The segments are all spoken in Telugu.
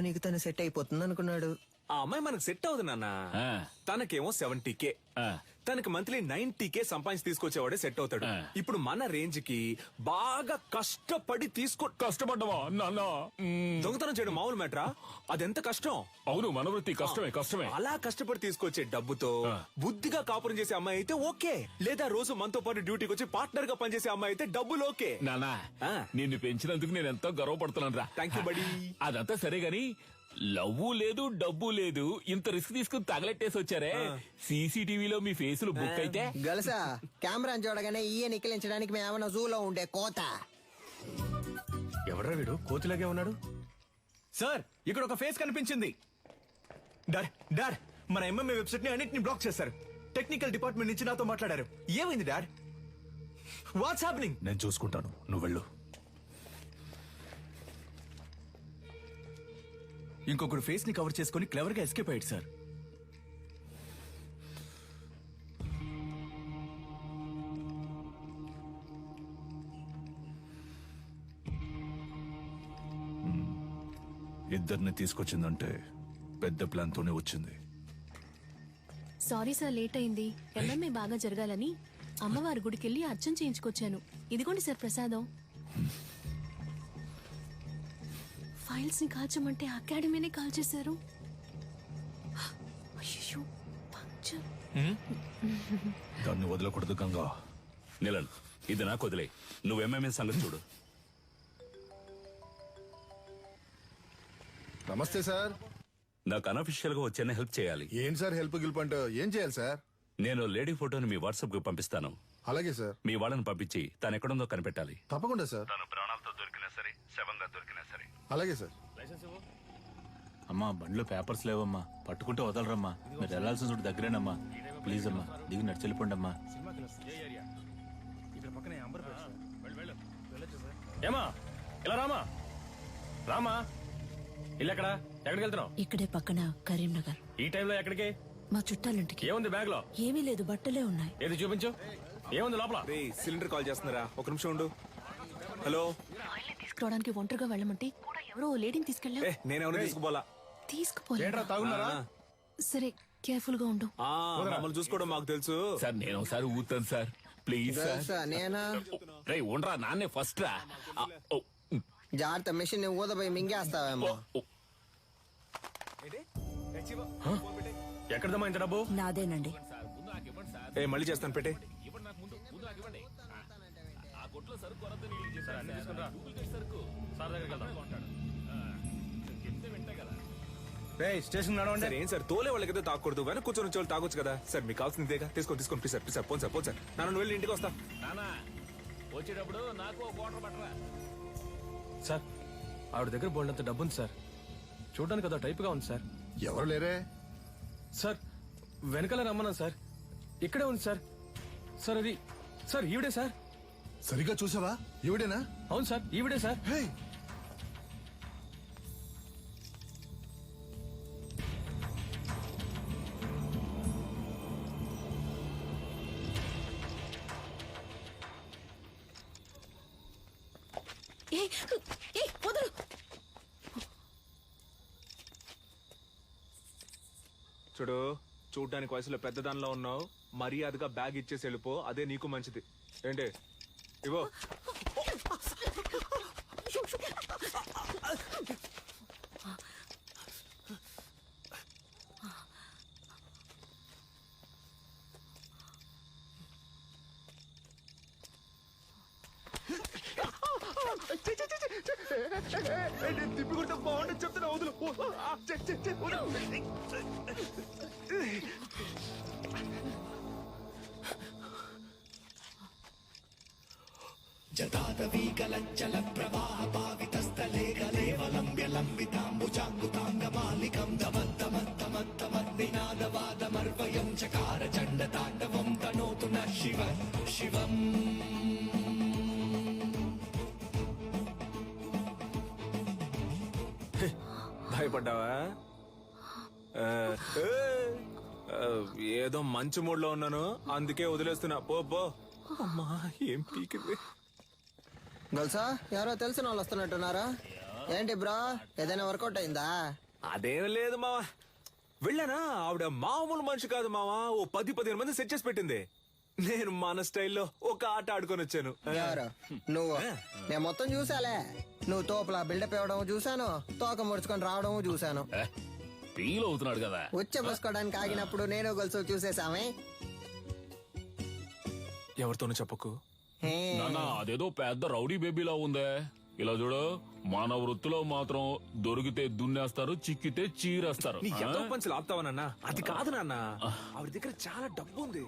నీకు తను సెట్ అయిపోతుంది అనుకున్నాడు. ఆ అమ్మాయి మనకు సెట్ అవుతుంది నాన్న. తనకేమో 70K, తనకి మంత్లీ 90K సంపాదించి తీసుకొచ్చేవాడే సెట్ అవుతాడు. ఇప్పుడు మన రేంజ్ కి బాగా కష్టపడి కష్టపడ్డవా నాన్న? దొంగతనం చేయడం మామూలు మ్యాటరా? అదెంత కష్టం. అవును, మన వృత్తి కష్టమే. అలా కష్టపడి తీసుకొచ్చే డబ్బుతో బుద్ధిగా కాపురం చేసే అమ్మాయి అయితే ఓకే, లేదా రోజు మనతో పాటు డ్యూటీకి వచ్చి పార్ట్నర్ గా పనిచేసే అమ్మాయి అయితే డబ్బులు ఓకే. నాన్న, నిన్ను పెంచినందుకు నేను ఎంతో గర్వపడుతున్నాను రా. థ్యాంక్ యూ బడి. అదంతా సరే గాని లవ్వు లేదు, డబ్బు లేదు, ఇంత రిస్క్ తీసుకుని తగలెట్టేసి వచ్చారే. సీసీటీవీలో మీ ఫేసులు బుక్ అయితే గలసా కెమెరా చూడగానే ఈయ నికిలించడానికి మేమన్నా జూలో ఉండే కోత. ఎవడ్రా వీడు కోతిలాగే ఉన్నాడు? సార్, ఇక్కడ ఒక ఫేస్ కనిపించింది. డాడ్, మన ఎంఎంఏ వెబ్సైట్ ని అన్నిటిని బ్లాక్ చేశారు. టెక్నికల్ డిపార్ట్మెంట్ నుంచి నాతో మాట్లాడారు. ఏమైంది డాడ్? What's happening? నేను చూసుకుంటాను, నువ్వు వెళ్ళు. ఇంకొకడు ఫేస్ ని కవర్ చేసుకుని క్లవర్ గా ఎస్కేప్ అయ్యాడు సార్. ఇద్దరిని తీసుకొచ్చిందంటే పెద్ద ప్లాన్ తోనే వచ్చింది. సారీ సార్, లేట్ అయింది. ఎంఎంఏ బాగా జరగాలని అమ్మవారి గుడికెళ్ళి అర్చన చేయించుకొచ్చాను. ఇదిగోండి సార్ ప్రసాదం. ఫైల్స్ ని కాల్చమంటే అకాడమీని కాల్చేశారు. అయ్యో, పంక్చర్. దాన్ని వదలకూడదు గంగా. నిలన్, ఇది నాకు వదిలే. నువ్వు ఎంఎంఏ సంగతి చూడు. నమస్తే సార్. నాకు అనఫిషియల్ గా వచ్చేనే హెల్ప్ చేయాలి. ఏం సార్ హెల్ప్ గిల్ప్ అంటే ఏం చేయాలి సార్? నేను లేడీ ఫోటోని మీ వాట్సాప్ కు పంపిస్తాను. అలాగే సార్. మీ వాళ్ళని పంపించి తను ఎక్కడుందో కనిపెట్టాలి. తప్పకుండా సార్. తను ప్రాణాలతో దొరికినా సరే, శవంగా దొరికినా సరే. అలాగే సార్. అమ్మా, బండిలో పేపర్స్ లేవమ్మా, పట్టుకుంటే వదలరమ్మా. మీరు వెళ్లాల్సిన చోటు దగ్గరేనమ్మా. ప్లీజ్ అమ్మా, దిగి నడిచెళ్ళిపోండి అమ్మా. ఏమా ఇలా రామా ఇల్లు ఎక్కడికి వెళ్తున్నావు? ఇక్కడే పక్కన కరీంనగర్. ఈ టైంలో ఎక్కడికి? మా చుట్టాలింటికి. ఏముంది బ్యాగ్ లో? ఏమీ లేదు, బట్టలే ఉన్నాయి. ఏది చూపించు. ఏముంది లోపల? సిలిండర్ కాల్ చేస్తున్నారా? ఒక నిమిషం ఉండు. హలో. తీసుకురావడానికి ఒంటరిగా వెళ్ళమంటే కూడా ఎవరో లేడీని తీసుకెళ్ళా. నేనెవరు తీసుకుపోలా. తీసుకుపోలే. సరే, కేర్ఫుల్ గా ఉండు. మమ్మల్ని చూసుకోవడం మాకు తెలుసు సార్. నేను ఒకసారి ఊతాను సార్, ప్లీజ్ సార్. నేనా? రే ఉండరా, నాన్నే ఫస్ట్ రా. జాగ్రత్త, మిషన్ ఊదపోయి మింగేస్తావేమో. ఎక్కడదమ్మా ఇంత డబ్బు? నాదేనండి. మళ్ళీ చేస్తాను, పెట్టే. స్టేషన్ సార్ ఏం సార్, తోలే వాళ్ళకైతే తాకూడదు, వెనక కూర్చొని వచ్చే వాళ్ళు తాగొచ్చు కదా సార్. మీకు కావాల్సిందేగా, తీసుకోండి please sir. Please sir, phone sir. నన్ను వెళ్ళి ఇంటికి వస్తా. వచ్చేటప్పుడు నాకు వాటర్ పట్టరా. సార్, ఆవిడ దగ్గర బోల్డంత డబ్బు ఉంది సార్. చూడడానికి అదో టైప్ గా ఉంది సార్. ఎవరు లేరే సార్? వెనకాల రమ్మన్నా సార్. ఇక్కడే ఉంది సార్. సార్ అది సార్ ఈవిడే సార్. సరిగ్గా చూసావా? ఈవిడేనా? అవును సార్, ఈవిడే సార్. హే, వదలు. చూడు, చూడ్డానికి వయసులో పెద్దదానిలో ఉన్నావు. మర్యాదగా బ్యాగ్ ఇచ్చేసి వెళ్ళిపో, అదే నీకు మంచిది. ఏంటి ఇవో. తిప్పికుంటే బాగుంటుంది చెప్తున్నా. వదులు. జటాదవీకలజ్జల ప్రవాహ పావితస్థలే కలేవలంబ్య లంబితాంబుజాంగుతాంగమాలికం దమత్తమత్తమత్తమద్నినాదవాదమర్వయం చకార చండ తాండవం తనోతు న శివం. భయపడ్డావా? ఏదో మంచి మూడ్ లో ఉన్నాను, అందుకే వదిలేస్తున్నా. పో. అమ్మా, ఏం పీకింది. గల్సా, ఎవరో తెలిసిన వాళ్ళు వస్తున్నట్టున్నారా? ఏంటి బ్రో ఏదైనా వర్కౌట్ అయిందా? అదేం లేదు మావా. వెళ్ళానా, ఆవిడ మామూలు మనిషి కాదు మావా. ఓ 10-15 మంది సెట్ చేసి పెట్టింది. నేను మన స్టైల్లో ఒక ఆట ఆడుకొని వచ్చాను. ఎవరు నువ్వు? నేను మొత్తం చూసాలే. నువ్వు తోపులా బిల్డప్ ఇవ్వడం చూసాను, తోక ముడుచుకొని రావడం చూసాను. ఫీల్ అవుతున్నాడు కదా. ఉచ్చబోసుకోవడానికి ఆగినప్పుడు నేను గొలుసు చూసేసామే. ఎవరితోనూ చెప్పకు. హే. నాన్న అదేదో పెద్ద రౌడీ బేబీలా ఉందే. ఇలా చూడు, మన వృత్తిలో మాత్రం దొరికితే దున్నేస్తారు, చిక్కితే చీరేస్తారు. నీ ఎంతో పంచులు ఆపుతావా నాన్న? అది కాదు నాన్న, ఆవిడ దగ్గర చాలా డబ్బు ఉంది.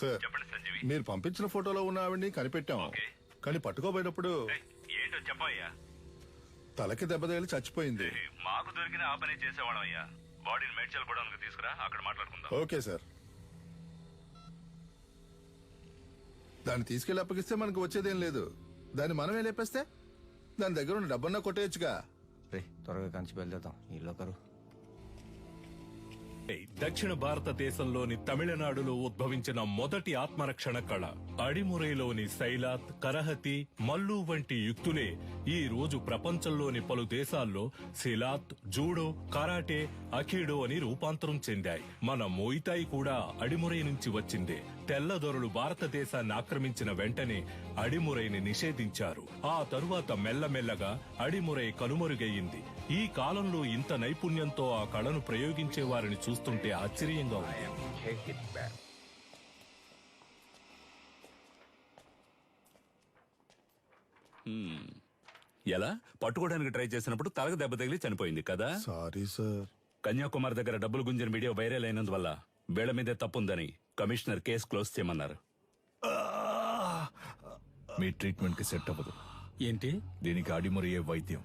సార్ మీరు పంపించిన ఫోటోలో ఉన్న ఆవిడ్ని కనిపెట్టాం, కానీ పట్టుకోబోయినప్పుడు ఏంటో చెప్పయ్యా. తలకి దెబ్బ తగిలి చచ్చిపోయింది. మాకు దొరికిన ఆ పని చేసేవాళ్ళం అయ్యా. బాడీని మేడ్చల్ కూడా తీసుకురా, అక్కడ మాట్లాడుకుందాం. Okay sir. దాన్ని తీసుకెళ్లి అప్పగిస్తే మనకు వచ్చేదేం లేదు. దాన్ని మనమే లేపేస్తే దాని దగ్గర ఉన్న డబ్బన్నా కొట్టేయచ్చుగా. త్వరగా కంచి బయలుదేరుతాం. ఇల్లు ఒకరు దక్షిణ భారతదేశంలోని తమిళనాడులో ఉద్భవించిన మొదటి ఆత్మరక్షణ కళ అడిమురైలోని శైలాత్, కరహతి, మల్లు వంటి యుక్తులే ఈ రోజు ప్రపంచంలోని పలు దేశాల్లో సిలాత్, జూడో, కరాటే, అఖీడో అని రూపాంతరం చెందాయి. మన మోయితాయి కూడా అడిమురై నుంచి వచ్చిందే. తెల్లదొరలు భారతదేశాన్ని ఆక్రమించిన వెంటనే అడిమురైని నిషేధించారు. ఆ తరువాత మెల్లమెల్లగా అడిమురై కనుమరుగయ్యింది. ఈ కాలంలో ఇంత నైపుణ్యంతో ఆ కళను ప్రయోగించే వారిని చూస్తుంటే ఆశ్చర్యంగా ఉంది. ఎలా పట్టుకోవడానికి ట్రై చేసినప్పుడు తలకు దెబ్బ తగిలి చనిపోయింది కదా. Sorry sir. కన్యాకుమారి దగ్గర డబ్బులు గుంజిన వీడియో వైరల్ అయినందువల్ల వీళ్ల మీదే తప్పుందని కమిషనర్ కేసు క్లోజ్ చేయమన్నారు. మీ ట్రీట్మెంట్ కి సెట్ అవ్వదు. ఏంటి? దీనికి అడిమురయ్యే వైద్యం.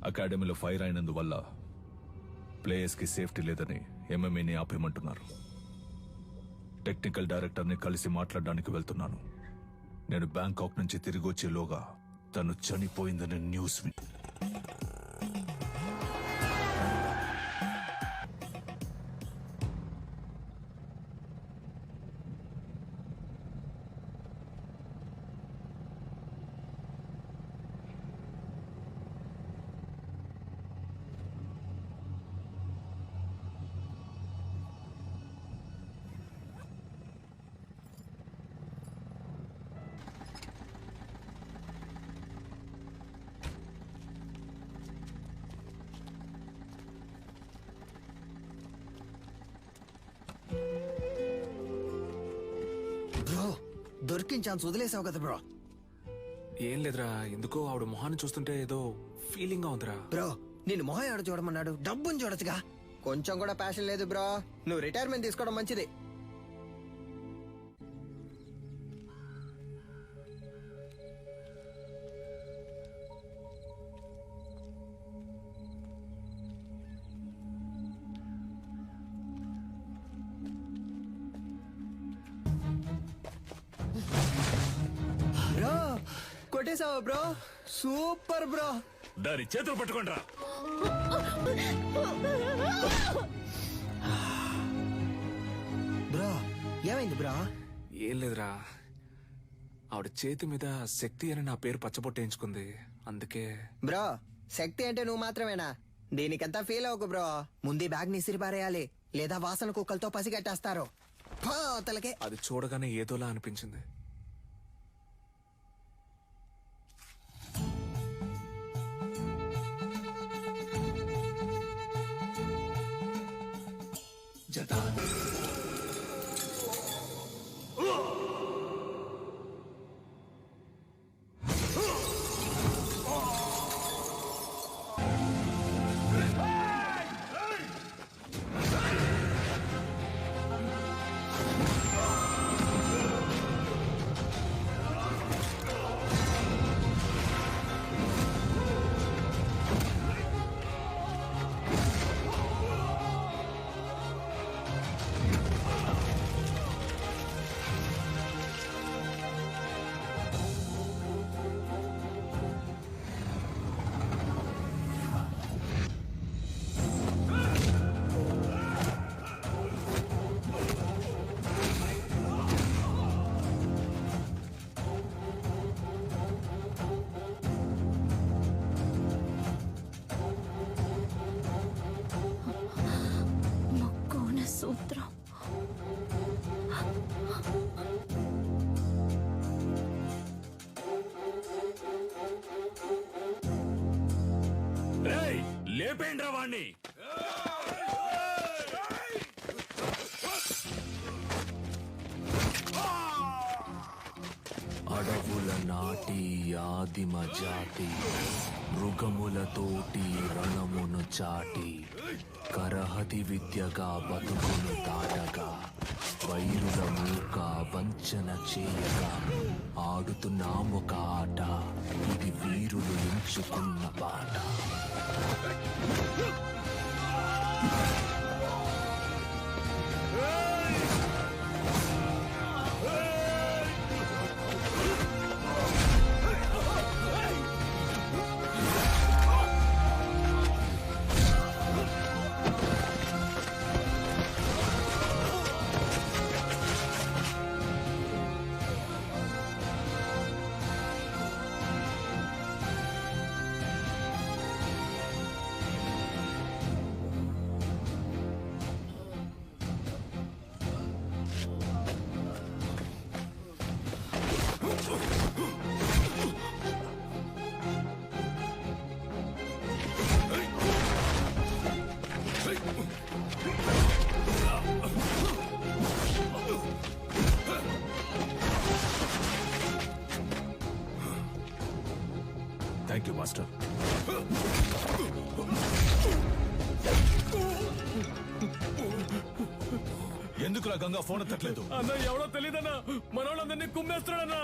అకాడమీలో ఫైర్ అయినందువల్ల ప్లేయర్స్ కి సేఫ్టీ లేదని ఎంఎంఏని ఆపేయమంటున్నారు. టెక్నికల్ డైరెక్టర్ ని కలిసి మాట్లాడడానికి వెళ్తున్నాను. నేను బ్యాంకాక్ నుంచి తిరిగి వచ్చేలోగా తను చనిపోయిందని న్యూస్ బ్రో దొరికిన ఛాన్స్ వదిలేసావు కదా బ్రో. ఏం లేదురా, ఎందుకో ఆవిడ మొహాన్ని చూస్తుంటే ఏదో ఫీలింగ్ గా ఉందిరా. బ్రో నేను మొహం ఆడ చూడమన్నాడు, డబ్బుని చూడొచ్చుగా. కొంచెం కూడా ప్యాషన్ లేదు బ్రో. నువ్వు రిటైర్మెంట్ తీసుకోవడం మంచిది. బ్రో కొట్టేసావా బ్రో? Super bro. దాని చేతులు పట్టుకోండి. బ్రో ఏమైంది బ్రో? ఏం లేదురా, ఆవిడ చేతి మీద శక్తి అని నా పేరు పచ్చబొట్టేయించుకుంది, అందుకే. బ్రో శక్తి అంటే నువ్వు మాత్రమేనా? దీనికంతా ఫీల్ అవ్వకు బ్రో. ముందు బ్యాగ్ ని ఇసిరిపారేయాలి, లేదా వాసన కుక్కలతో పసిగట్టేస్తారు. తలకే అది చూడగానే ఏదోలా అనిపించింది. లేపేండ్రా వాణ్ణి. అడవుల నాటి ఆదిమ జాతి మృగములతోటి రణమును చాటి కరహతి విద్యగా బతుకును దాటగా వైరుల మూక వంచన చేయగా ఆడుతున్నామొక ఆట, ఇది వీరులు ఎంచుకున్న బాట. Thank you master. ఎందుకురా గంగా ఫోన్ ఎత్తట్లేదు? అన్న ఎవడో తెలియదన్నా, మనోళ్ళందరినీ కుమ్మేస్తున్నాడన్నా.